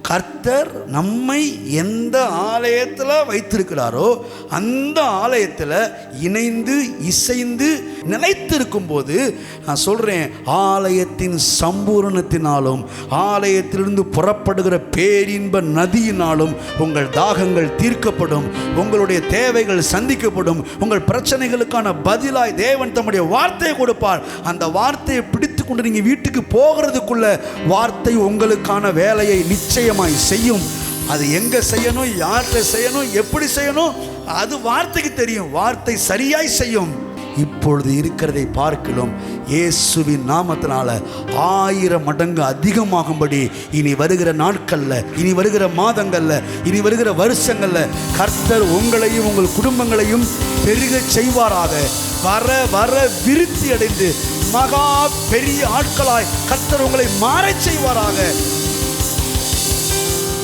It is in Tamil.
கர்த்தர் நம்மை எந்த ஆலயத்தில் வைத்திருக்கிறாரோ அந்த ஆலயத்தில் இணைந்து இசைந்து நிலைத்திருக்கும் போது நான் சொல்கிறேன், ஆலயத்தின் சம்பூரணத்தினாலும் ஆலயத்திலிருந்து புறப்படுகிற பேரின்ப நதியினாலும் உங்கள் தாகங்கள் தீர்க்கப்படும், உங்களுடைய தேவைகள் சந்திக்கப்படும், உங்கள் பிரச்சனைகளுக்கான பதிலாய் தேவன் தம்முடைய வார்த்தையை கொடுப்பார். அந்த வார்த்தையை பிடித்து கொண்டு நீங்கள் வீட்டுக்கு போகிறதுக்குள்ள வார்த்தை உங்களுக்கான வேலையை நிச்சயமாய் செய்யும். அது எங்க செய்யணும், யார்கிட்ட செய்யணும், எப்படி செய்யணும், அது வார்த்தைக்கு தெரியும். வார்த்தை சரியாய் செய்யும். இப்பொழுது இருக்கிறதை பார்க்கலாம் இயேசுவின் நாமத்தினால 1000 மடங்கு அதிகமாகும்படி இனி வருகிற நாட்கள்ல, இனி வருகிற மாதங்கள்ல, இனி வருகிற வருஷங்கள்ல கர்த்தர் உங்களையும் உங்கள் குடும்பங்களையும் பெருக செய்வாராக. வர வர விருத்தி அடைந்து மகா பெரிய ஆட்களாய் கர்த்தர் உங்களை மாறச் செய்வாராக.